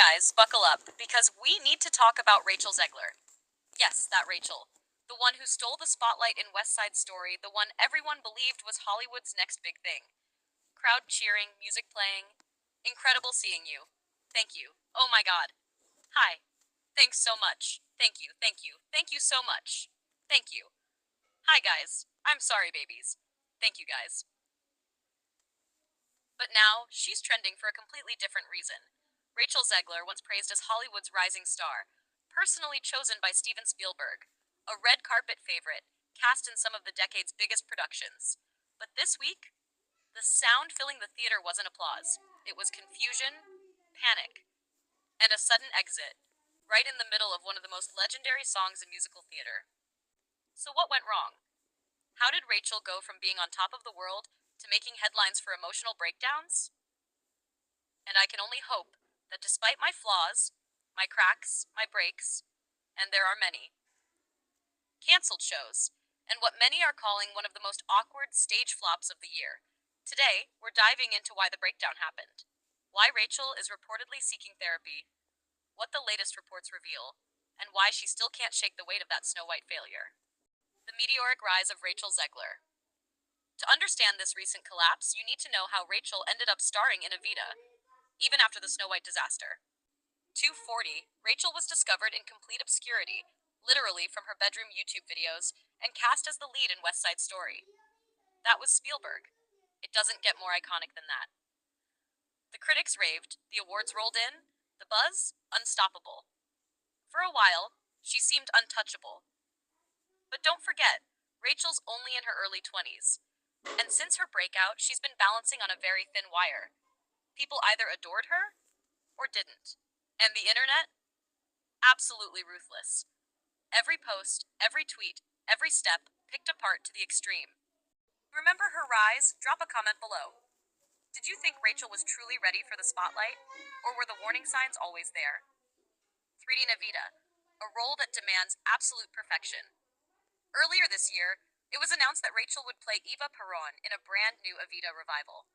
guys, buckle up, because we need to talk about Rachel Zegler. Yes, that Rachel. The one who stole the spotlight in West Side Story, the one everyone believed was Hollywood's next big thing. Crowd cheering, music playing. Incredible seeing you. Thank you. Oh my god. Hi. Thanks so much. Thank you, thank you, thank you so much. Thank you. Hi guys. I'm sorry, babies. Thank you guys. But now, she's trending for a completely different reason. Rachel Zegler, once praised as Hollywood's rising star, personally chosen by Steven Spielberg, a red carpet favorite, cast in some of the decade's biggest productions. But this week, the sound filling the theater wasn't applause. It was confusion, panic, and a sudden exit, right in the middle of one of the most legendary songs in musical theater. So what went wrong? How did Rachel go from being on top of the world to making headlines for emotional breakdowns? And I can only hope that despite my flaws, my cracks, my breaks, and there are many, canceled shows, and what many are calling one of the most awkward stage flops of the year, today we're diving into why the breakdown happened, why Rachel is reportedly seeking therapy, what the latest reports reveal, and why she still can't shake the weight of that Snow White failure. The meteoric rise of Rachel Zegler. To understand this recent collapse, you need to know how Rachel ended up starring in Evita, even after the Snow White disaster. 240, Rachel was discovered in complete obscurity, literally from her bedroom YouTube videos, and cast as the lead in West Side Story. That was Spielberg. It doesn't get more iconic than that. The critics raved, the awards rolled in, the buzz, unstoppable. For a while, she seemed untouchable. But don't forget, Rachel's only in her early 20s. And since her breakout, she's been balancing on a very thin wire. People either adored her, or didn't. And the internet? Absolutely ruthless. Every post, every tweet, every step, picked apart to the extreme. Remember her rise? Drop a comment below. Did you think Rachel was truly ready for the spotlight? Or were the warning signs always there? 3D Evita, a role that demands absolute perfection. Earlier this year, it was announced that Rachel would play Eva Peron in a brand new Evita revival.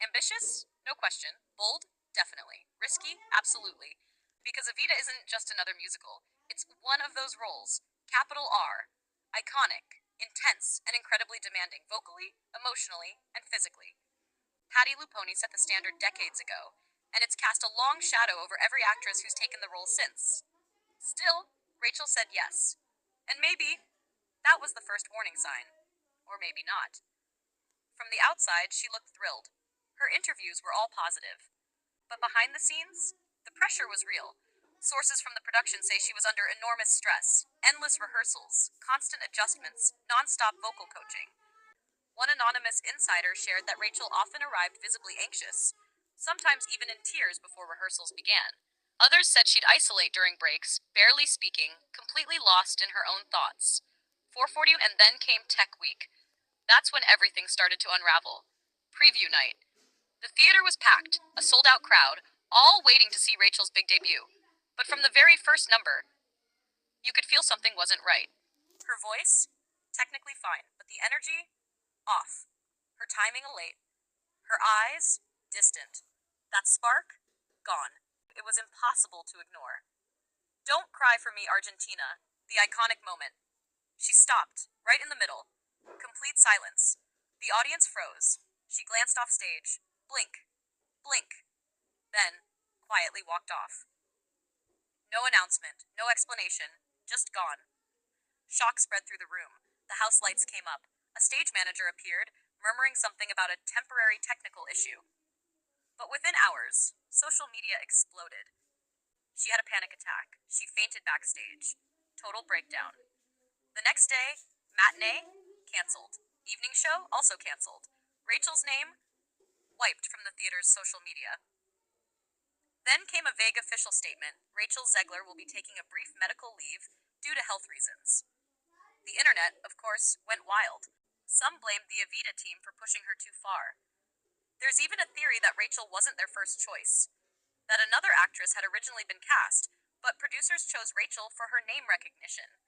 Ambitious? No question. Bold? Definitely. Risky? Absolutely. Because Evita isn't just another musical. It's one of those roles. Capital R. Iconic, intense, and incredibly demanding vocally, emotionally, and physically. Patti LuPone set the standard decades ago, and it's cast a long shadow over every actress who's taken the role since. Still, Rachel said yes. And maybe that was the first warning sign. Or maybe not. From the outside, she looked thrilled. Her interviews were all positive. But behind the scenes, the pressure was real. Sources from the production say she was under enormous stress, endless rehearsals, constant adjustments, nonstop vocal coaching. One anonymous insider shared that Rachel often arrived visibly anxious, sometimes even in tears before rehearsals began. Others said she'd isolate during breaks, barely speaking, completely lost in her own thoughts. 440 and then came Tech Week. That's when everything started to unravel. Preview night. The theater was packed, a sold-out crowd, all waiting to see Rachel's big debut. But from the very first number, you could feel something wasn't right. Her voice? Technically fine, but the energy? Off. Her timing elate. Her eyes? Distant. That spark? Gone. It was impossible to ignore. Don't Cry for Me, Argentina. The iconic moment. She stopped, right in the middle. Complete silence. The audience froze. She glanced off stage. Blink. Blink. Then, quietly walked off. No announcement, no explanation, just gone. Shock spread through the room. The house lights came up. A stage manager appeared, murmuring something about a temporary technical issue. But within hours, social media exploded. She had a panic attack. She fainted backstage. Total breakdown. The next day, matinee? Cancelled. Evening show? Also cancelled. Rachel's name? Wiped from the theater's social media. Then came a vague official statement. Rachel Zegler will be taking a brief medical leave due to health reasons. The internet, of course, went wild. Some blamed the Evita team for pushing her too far. There's even a theory that Rachel wasn't their first choice. That another actress had originally been cast, but producers chose Rachel for her name recognition.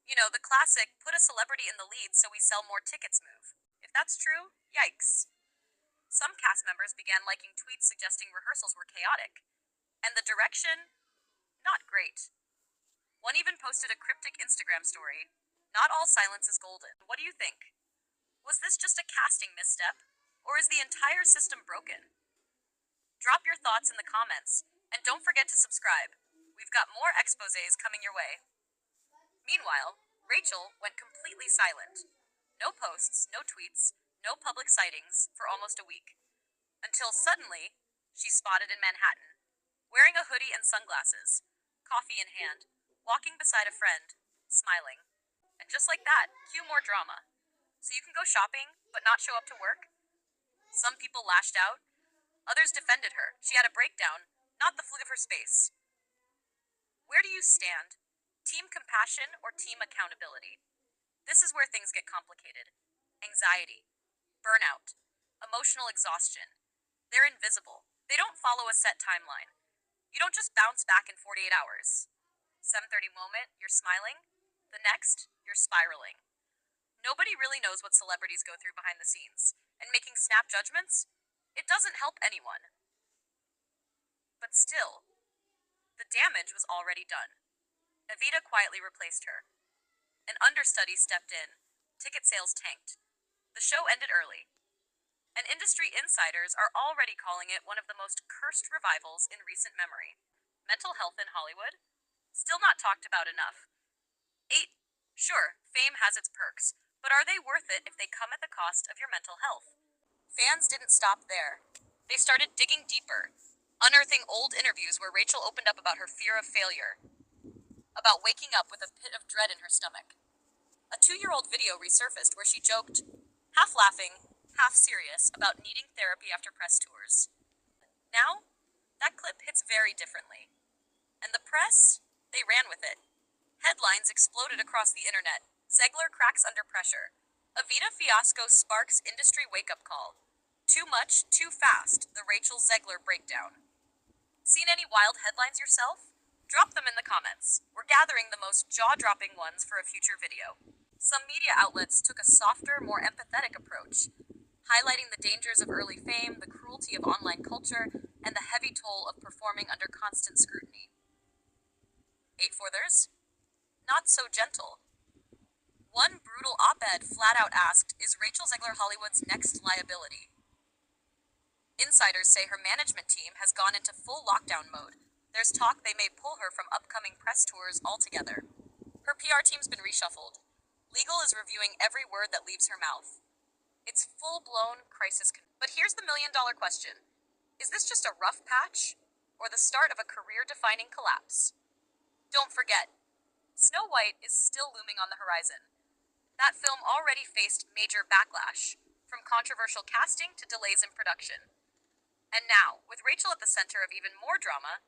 You know, the classic, put a celebrity in the lead so we sell more tickets move. If that's true, yikes. Some cast members began liking tweets suggesting rehearsals were chaotic. And the direction? Not great. One even posted a cryptic Instagram story. Not all silence is golden. What do you think? Was this just a casting misstep? Or is the entire system broken? Drop your thoughts in the comments, and don't forget to subscribe. We've got more exposés coming your way. Meanwhile, Rachel went completely silent. No posts, no tweets, no public sightings for almost a week. Until suddenly, she's spotted in Manhattan, wearing a hoodie and sunglasses, coffee in hand, walking beside a friend, smiling. And just like that, cue more drama. So you can go shopping, but not show up to work? Some people lashed out. Others defended her. She had a breakdown, not the fluke of her space. Where do you stand? Team compassion or team accountability? This is where things get complicated. Anxiety, burnout, emotional exhaustion. They're invisible. They don't follow a set timeline. You don't just bounce back in 48 hours. 7:30 moment, you're smiling. The next, you're spiraling. Nobody really knows what celebrities go through behind the scenes, and making snap judgments, it doesn't help anyone. But still, the damage was already done. Evita quietly replaced her. An understudy stepped in. Ticket sales tanked. The show ended early. And industry insiders are already calling it one of the most cursed revivals in recent memory. Mental health in Hollywood? Still not talked about enough. 8. Sure, fame has its perks, but are they worth it if they come at the cost of your mental health? Fans didn't stop there. They started digging deeper, unearthing old interviews where Rachel opened up about her fear of failure, about waking up with a pit of dread in her stomach. A 2-year-old video resurfaced where she joked, half laughing, half serious, about needing therapy after press tours. Now, that clip hits very differently. And the press? They ran with it. Headlines exploded across the internet. Zegler cracks under pressure. Evita fiasco sparks industry wake-up call. Too much, too fast, the Rachel Zegler breakdown. Seen any wild headlines yourself? Drop them in the comments. We're gathering the most jaw-dropping ones for a future video. Some media outlets took a softer, more empathetic approach, highlighting the dangers of early fame, the cruelty of online culture, and the heavy toll of performing under constant scrutiny. 8 fourthers? Not so gentle. One brutal op-ed flat out asked, is Rachel Zegler Hollywood's next liability? Insiders say her management team has gone into full lockdown mode. There's talk they may pull her from upcoming press tours altogether. Her PR team's been reshuffled. Legal is reviewing every word that leaves her mouth. It's full-blown crisis. But here's the million-dollar question. Is this just a rough patch, or the start of a career-defining collapse? Don't forget, Snow White is still looming on the horizon. That film already faced major backlash, from controversial casting to delays in production. And now, with Rachel at the center of even more drama,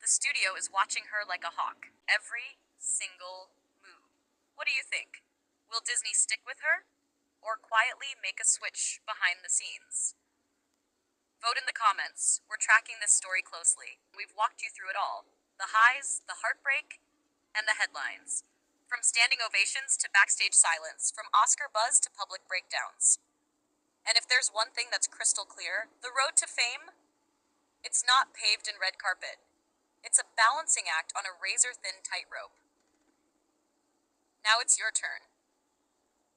the studio is watching her like a hawk. Every single move. What do you think? Will Disney stick with her, or quietly make a switch behind the scenes? Vote in the comments. We're tracking this story closely. We've walked you through it all. The highs, the heartbreak, and the headlines. From standing ovations to backstage silence, from Oscar buzz to public breakdowns. And if there's one thing that's crystal clear, the road to fame, it's not paved in red carpet. It's a balancing act on a razor-thin tightrope. Now it's your turn.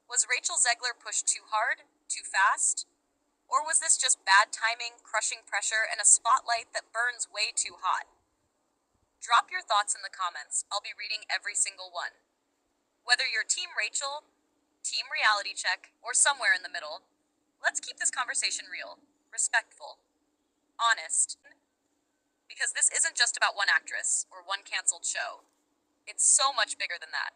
Was Rachel Zegler pushed too hard, too fast? Or was this just bad timing, crushing pressure, and a spotlight that burns way too hot? Drop your thoughts in the comments. I'll be reading every single one. Whether you're Team Rachel, Team Reality Check, or somewhere in the middle, let's keep this conversation real, respectful, honest. Because this isn't just about one actress or one canceled show. It's so much bigger than that.